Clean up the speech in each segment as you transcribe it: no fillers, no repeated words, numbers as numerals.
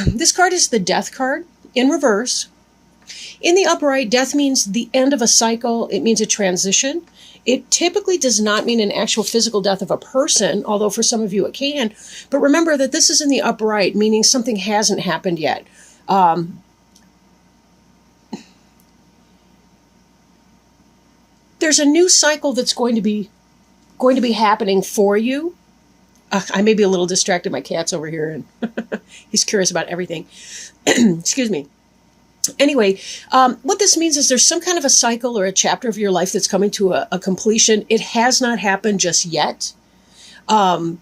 This card is the Death card in reverse. In the upright, death means the end of a cycle. It means a transition. It typically does not mean an actual physical death of a person, although for some of you it can. But remember that this is in the upright, meaning something hasn't happened yet. There's a new cycle that's going to be happening for you. I may be a little distracted. My cat's over here, and he's curious about everything. Excuse me. Anyway, what this means is there's some kind of a cycle or a chapter of your life that's coming to a completion. It has not happened just yet. But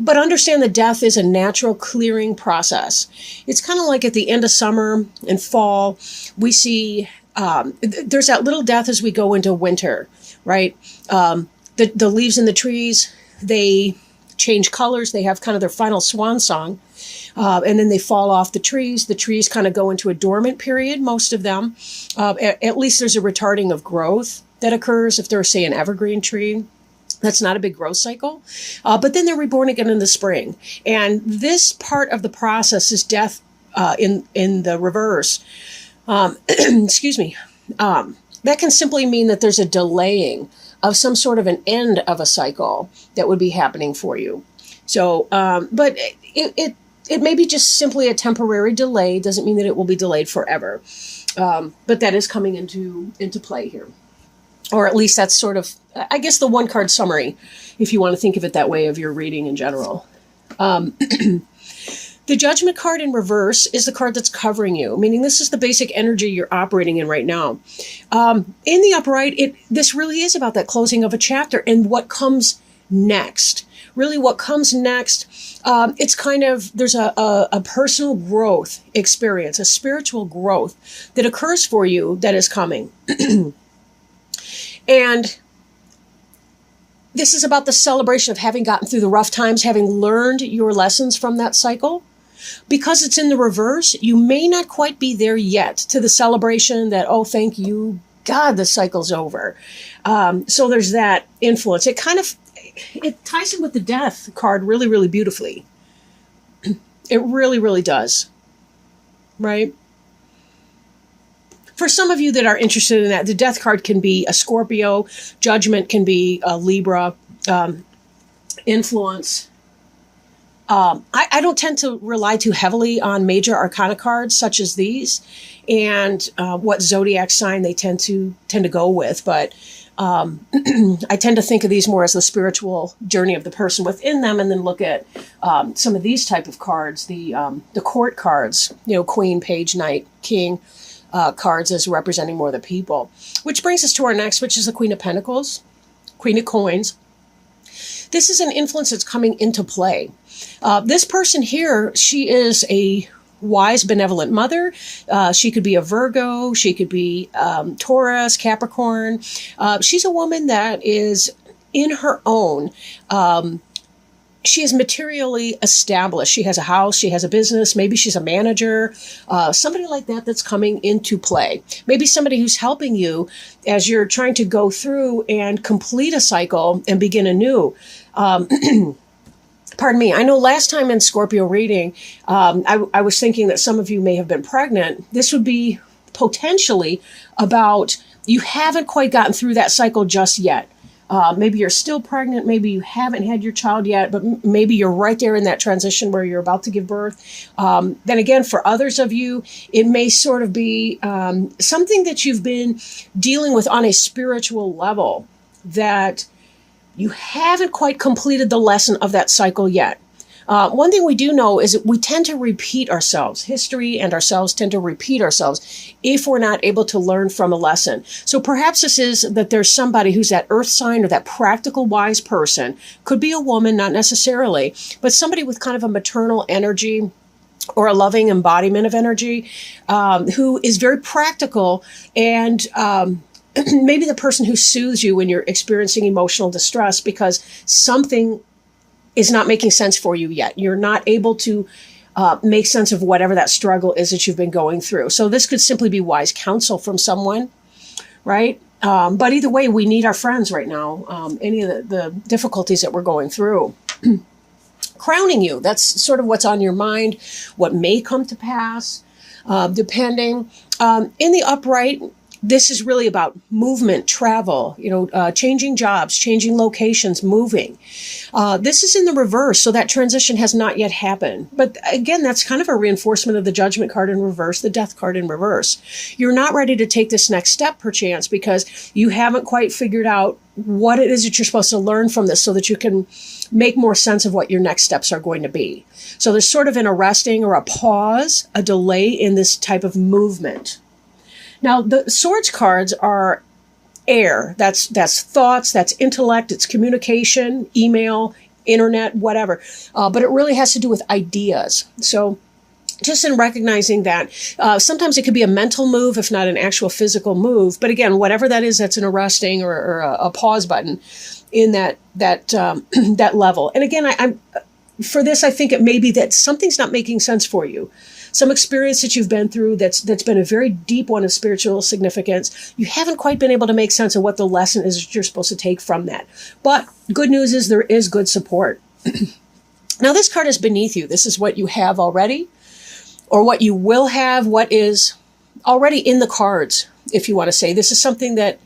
understand that death is a natural clearing process. It's kind of like at the end of summer and fall, we see there's that little death as we go into winter, right? The leaves in the trees, they change colors. They have kind of their final swan song. And then they fall off the trees. The trees kind of go into a dormant period, most of them. At least there's a retarding of growth that occurs if they're, say, an evergreen tree. That's not a big growth cycle. But then they're reborn again in the spring. And this part of the process is death in the reverse. Excuse me. That can simply mean that there's a delaying of some sort of an end of a cycle that would be happening for you. So, but it may be just simply a temporary delay. Doesn't mean that it will be delayed forever. But that is coming into play here. Or at least that's sort of, I guess, the one card summary, if you want to think of it that way, of your reading in general. The Judgment card in reverse is the card that's covering you, meaning this is the basic energy you're operating in right now. In the upright, this really is about that closing of a chapter and what comes next. Really what comes next, it's kind of, there's a personal growth experience, a spiritual growth that occurs for you that is coming. And this is about the celebration of having gotten through the rough times, having learned your lessons from that cycle. Because it's in the reverse, you may not quite be there yet to the celebration that, oh, thank you, God, the cycle's over. So there's that influence. It ties in with the Death card really, really beautifully. It really, really does. Right? For some of you that are interested in that, the Death card can be a Scorpio, Judgment can be a Libra, influence. I don't tend to rely too heavily on major arcana cards such as these and what zodiac sign they tend to go with. But I tend to think of these more as the spiritual journey of the person within them, and then look at some of these type of cards, the court cards, Queen, Page, Knight, King, cards as representing more the people. Which brings us to our next, which is the Queen of Pentacles, Queen of Coins. This is an influence that's coming into play. This person here, she is a wise, benevolent mother. She could be a Virgo. She could be Taurus, Capricorn. She's a woman that is in her own. She is materially established. She has a house. She has a business. Maybe she's a manager. Somebody like that that's coming into play. Maybe somebody who's helping you as you're trying to go through and complete a cycle and begin anew. Pardon me. I know last time in Scorpio reading, I was thinking that some of you may have been pregnant. This would be potentially about you haven't quite gotten through that cycle just yet. Maybe you're still pregnant. Maybe you haven't had your child yet, but maybe you're right there in that transition where you're about to give birth. Then again, for others of you, it may sort of be something that you've been dealing with on a spiritual level that you haven't quite completed the lesson of that cycle yet. One thing we do know is that we tend to repeat ourselves. History and ourselves tend to repeat ourselves if we're not able to learn from a lesson. So perhaps this is that there's somebody who's that earth sign or that practical wise person. Could be a woman, not necessarily, but somebody with kind of a maternal energy or a loving embodiment of energy who is very practical and maybe the person who soothes you when you're experiencing emotional distress because something is not making sense for you yet. You're not able to make sense of whatever that struggle is that you've been going through. So this could simply be wise counsel from someone, right? But either way, we need our friends right now, any of the difficulties that we're going through. crowning you. That's sort of what's on your mind, what may come to pass, depending. In the upright, this is really about movement, travel, changing jobs, changing locations, moving. This is in the reverse, so that transition has not yet happened. But again, that's kind of a reinforcement of the Judgment card in reverse, the Death card in reverse. You're not ready to take this next step, perchance, because you haven't quite figured out what it is that you're supposed to learn from this so that you can make more sense of what your next steps are going to be. So there's sort of an arresting or a pause, a delay in this type of movement. Now, the Swords cards are air. That's thoughts, that's intellect, it's communication, email, internet, whatever. But it really has to do with ideas. So just in recognizing that, sometimes it could be a mental move, if not an actual physical move. But again, whatever that is, that's an arresting or a pause button in that that level. And again, I'm for this, I think it may be that something's not making sense for you. Some experience that you've been through that's been a very deep one of spiritual significance. You haven't quite been able to make sense of what the lesson is that you're supposed to take from that. But good news is there is good support. Now, this card is beneath you. This is what you have already, or what you will have, what is already in the cards, if you want to say. This is something that,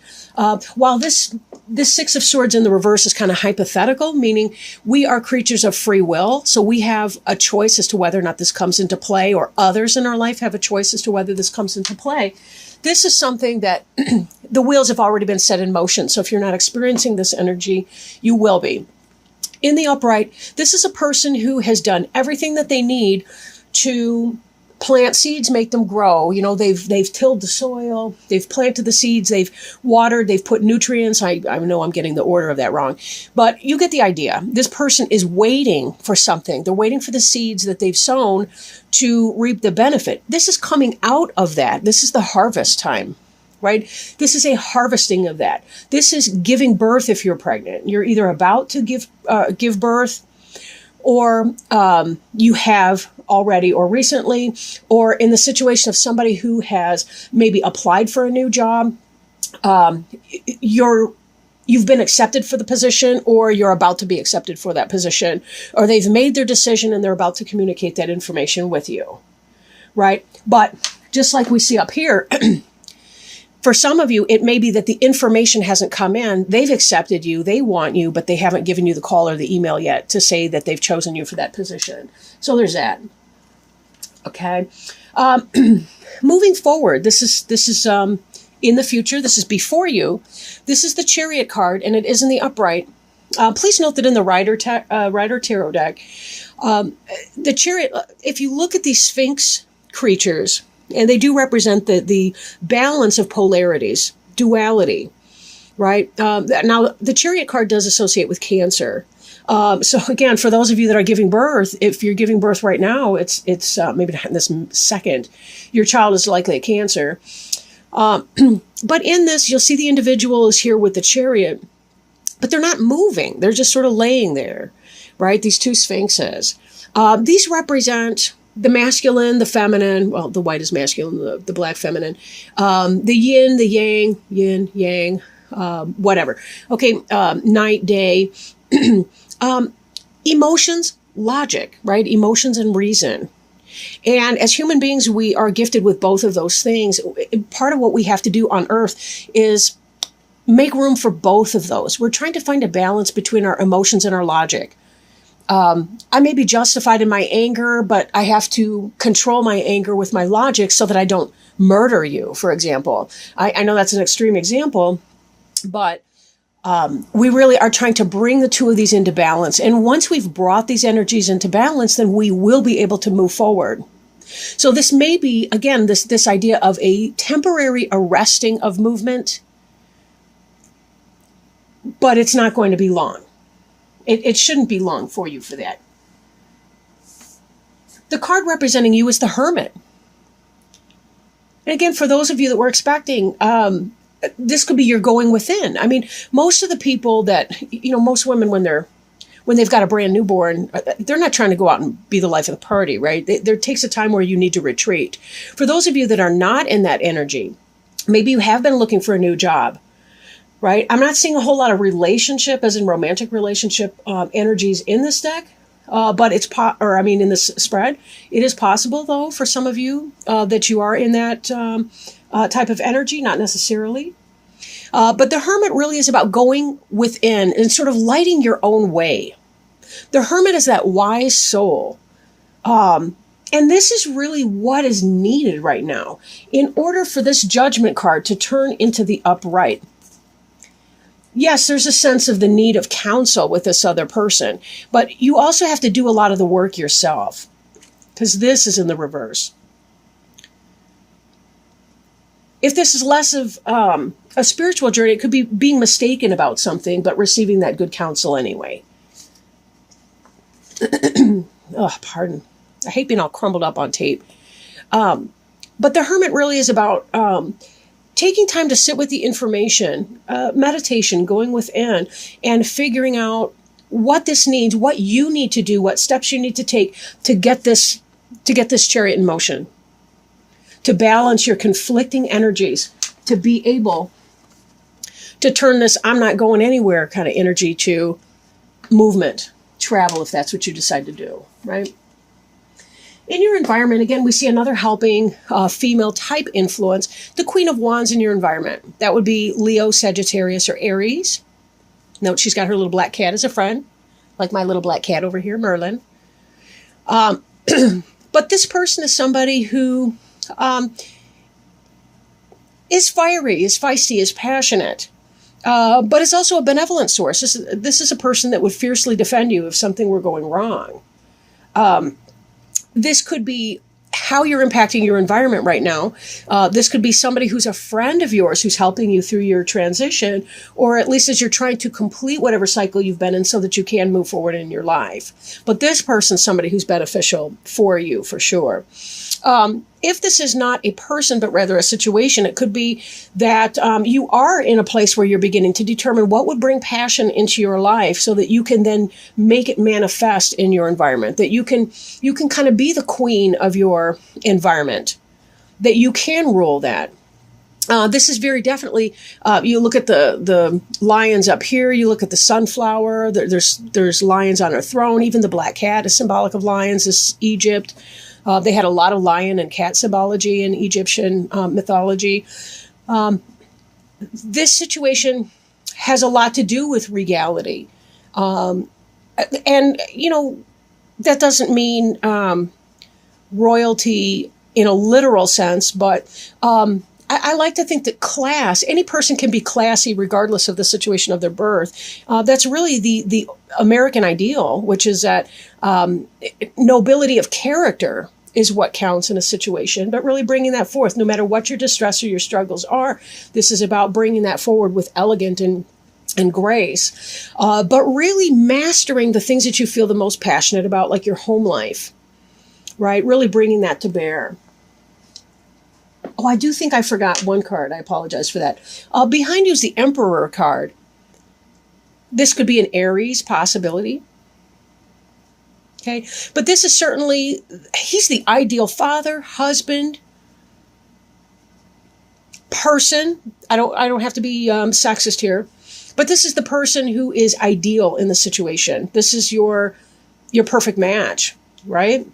while this Six of Swords in the reverse is kind of hypothetical, meaning we are creatures of free will. So we have a choice as to whether or not this comes into play, or others in our life have a choice as to whether this comes into play. This is something that the wheels have already been set in motion. So if you're not experiencing this energy, you will be. In the upright, this is a person who has done everything that they need to plant seeds, make them grow. They've tilled the soil, they've planted the seeds, they've watered, they've put nutrients. I know I'm getting the order of that wrong, but you get the idea. This person is waiting for something. They're waiting for the seeds that they've sown to reap the benefit. This is coming out of that. This is the harvest time, right? This is a harvesting of that. This is giving birth if you're pregnant. You're either about to give birth, or you have already or recently, or in the situation of somebody who has maybe applied for a new job, you've been accepted for the position, or you're about to be accepted for that position, or they've made their decision and they're about to communicate that information with you, right? But just like we see up here, for some of you, it may be that the information hasn't come in. They've accepted you, they want you, but they haven't given you the call or the email yet to say that they've chosen you for that position. So there's that. Okay. Moving forward, this is in the future. This is before you. This is the Chariot card, and it is in the upright. Please note that in the Rider Tarot deck, the Chariot, if you look at these Sphinx creatures, and they do represent the balance of polarities, duality, right? Now, the Chariot card does associate with Cancer. So again, for those of you that are giving birth, if you're giving birth right now, it's maybe not in this second, your child is likely a Cancer. But in this, you'll see the individual is here with the Chariot, but they're not moving. They're just sort of laying there, right? These two Sphinxes. These represent the masculine, the feminine, well, the white is masculine, the black feminine, the yin, the yang, yin, yang, whatever. Okay, night, day, emotions, logic, right? Emotions and reason. And as human beings, we are gifted with both of those things. Part of what we have to do on Earth is make room for both of those. We're trying to find a balance between our emotions and our logic. I may be justified in my anger, but I have to control my anger with my logic so that I don't murder you, for example. I know that's an extreme example, but we really are trying to bring the two of these into balance. And once we've brought these energies into balance, then we will be able to move forward. So this may be, again, this idea of a temporary arresting of movement, but it's not going to be long. It shouldn't be long for you for that. The card representing you is the Hermit. And again, for those of you that were expecting, this could be your going within. I mean, most of the people that, most women when they've got a brand newborn, they're not trying to go out and be the life of the party, right? There takes a time where you need to retreat. For those of you that are not in that energy, maybe you have been looking for a new job. Right? I'm not seeing a whole lot of relationship, as in romantic relationship energies in this deck. but in this spread, it is possible, though, for some of you that you are in that type of energy, not necessarily. But the Hermit really is about going within and sort of lighting your own way. The Hermit is that wise soul. And this is really what is needed right now in order for this Judgment card to turn into the upright. Yes, there's a sense of the need of counsel with this other person, but you also have to do a lot of the work yourself, because this is in the reverse. If this is less of a spiritual journey, it could be being mistaken about something, but receiving that good counsel anyway. Oh, pardon. I hate being all crumbled up on tape. But the Hermit really is about taking time to sit with the information, meditation, going within, and figuring out what this needs, what you need to do, what steps you need to take to get this chariot in motion, to balance your conflicting energies, to be able to turn this I'm not going anywhere kind of energy to movement, travel, if that's what you decide to do, right? In your environment, again, we see another helping female type influence, the Queen of Wands in your environment. That would be Leo, Sagittarius, or Aries. Note she's got her little black cat as a friend, like my little black cat over here, Merlin. But this person is somebody who is fiery, is feisty, is passionate, but is also a benevolent source. This is a person that would fiercely defend you if something were going wrong. This could be how you're impacting your environment right now. This could be somebody who's a friend of yours who's helping you through your transition, or at least as you're trying to complete whatever cycle you've been in so that you can move forward in your life. But this person's somebody who's beneficial for you, for sure. If this is not a person, but rather a situation, it could be that you are in a place where you're beginning to determine what would bring passion into your life so that you can then make it manifest in your environment, that you can kind of be the queen of your environment, that you can rule that. This is very definitely, you look at the lions up here, you look at the sunflower, there's lions on her throne, even the black cat is symbolic of lions. This is Egypt. They had a lot of lion and cat symbology in Egyptian mythology. This situation has a lot to do with regality. And, that doesn't mean royalty in a literal sense, but I like to think that class, any person can be classy regardless of the situation of their birth. That's really the American ideal, which is that nobility of character is what counts in a situation, but really bringing that forth, no matter what your distress or your struggles are. This is about bringing that forward with elegance and grace, but really mastering the things that you feel the most passionate about, like your home life, right? Really bringing that to bear. Oh, I do think I forgot one card. I apologize for that. Behind you is the Emperor card. This could be an Aries possibility. Okay, but this is certainly, he's the ideal father, husband, person. I don't have to be sexist here, but this is the person who is ideal in the situation. This is your perfect match, right?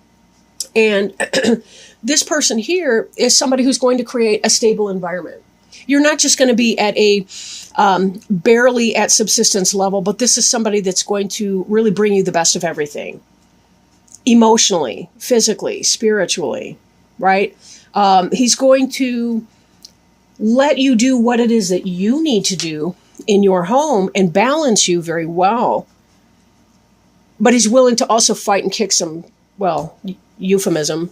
And this person here is somebody who's going to create a stable environment. You're not just going to be at a barely at subsistence level, but this is somebody that's going to really bring you the best of everything. Emotionally, physically, spiritually, right? He's going to let you do what it is that you need to do in your home and balance you very well. But he's willing to also fight and kick some, euphemism.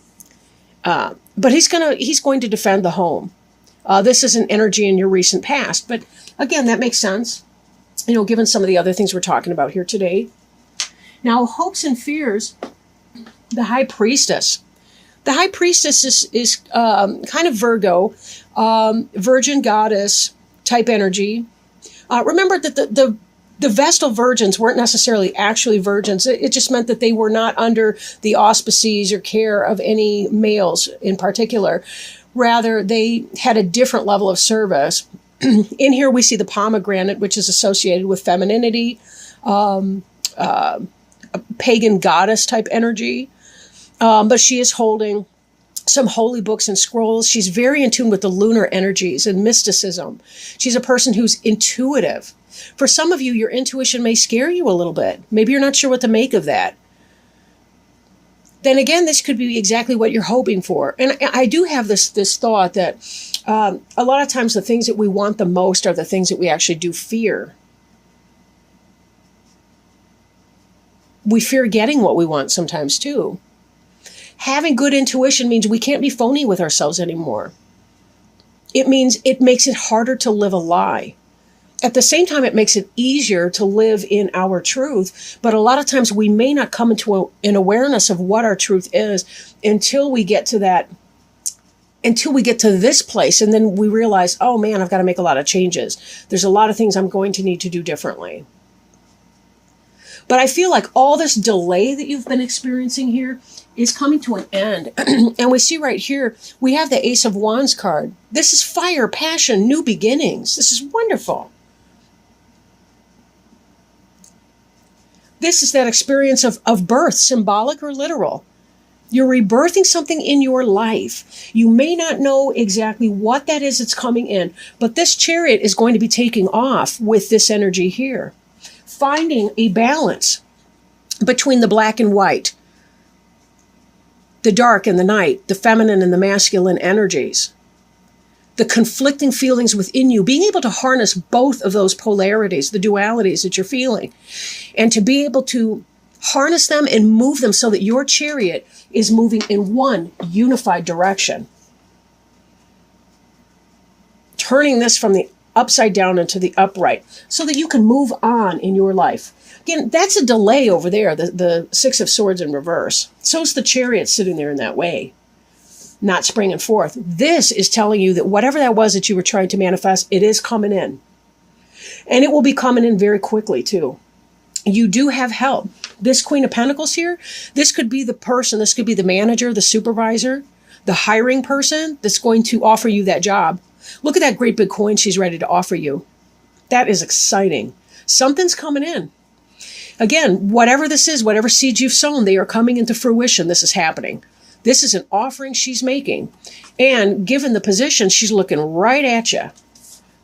But he's going to defend the home. This is an energy in your recent past. But again, that makes sense, given some of the other things we're talking about here today. Now, hopes and fears. The High Priestess. The High Priestess is kind of Virgo, virgin goddess type energy. Remember that the Vestal virgins weren't necessarily actually virgins. It just meant that they were not under the auspices or care of any males in particular. Rather, they had a different level of service. In here, we see the pomegranate, which is associated with femininity, pagan goddess type energy. But she is holding some holy books and scrolls. She's very in tune with the lunar energies and mysticism. She's a person who's intuitive. For some of you, your intuition may scare you a little bit. Maybe you're not sure what to make of that. Then again, this could be exactly what you're hoping for. And I do have this thought that a lot of times the things that we want the most are the things that we actually do fear. We fear getting what we want sometimes too. Having good intuition means we can't be phony with ourselves anymore. It means it makes it harder to live a lie. At the same time, it makes it easier to live in our truth. But a lot of times we may not come into an awareness of what our truth is until we get to this place. And then we realize, oh man, I've got to make a lot of changes. There's a lot of things I'm going to need to do differently. But I feel like all this delay that you've been experiencing here is coming to an end. And we see right here, we have the Ace of Wands card. This is fire, passion, new beginnings. This is wonderful. This is that experience of birth, symbolic or literal. You're rebirthing something in your life. You may not know exactly what that is that's coming in, but this Chariot is going to be taking off with this energy here. Finding a balance between the black and white, the dark and the night, the feminine and the masculine energies, the conflicting feelings within you, being able to harness both of those polarities, the dualities that you're feeling, and to be able to harness them and move them so that your chariot is moving in one unified direction. Turning this from the upside down into the upright so that you can move on in your life. Again, that's a delay over there, the Six of Swords in reverse. So's the Chariot sitting there in that way, not springing forth. This is telling you that whatever that was that you were trying to manifest, it is coming in. And it will be coming in very quickly too. You do have help. This Queen of Pentacles here, this could be the person, this could be the manager, the supervisor, the hiring person that's going to offer you that job. Look at that great big coin she's ready to offer you. That is exciting. Something's coming in. Again, whatever this is, whatever seeds you've sown, they are coming into fruition. This is happening. This is an offering she's making. And given the position, she's looking right at you.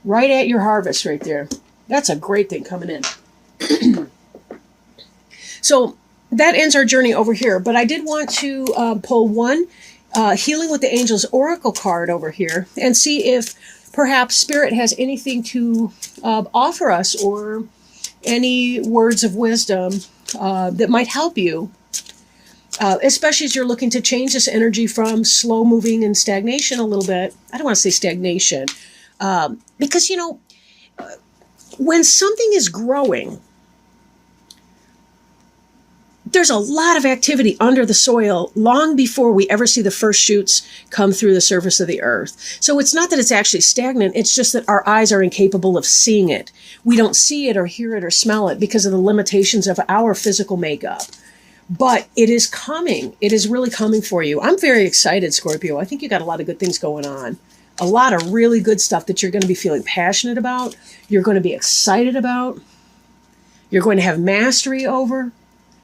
Right at your harvest right there. That's a great thing coming in. So that ends our journey over here. But I did want to pull one Healing with the Angels Oracle card over here and see if perhaps Spirit has anything to offer us or any words of wisdom that might help you, especially as you're looking to change this energy from slow moving and stagnation a little bit. I don't want to say stagnation because, you know, when something is growing, there's a lot of activity under the soil long before we ever see the first shoots come through the surface of the earth. So it's not that it's actually stagnant. It's just that our eyes are incapable of seeing it. We don't see it or hear it or smell it because of the limitations of our physical makeup. But it is coming. It is really coming for you. I'm very excited, Scorpio. I think you got a lot of good things going on. A lot of really good stuff that you're going to be feeling passionate about. You're going to be excited about. You're going to have mastery over.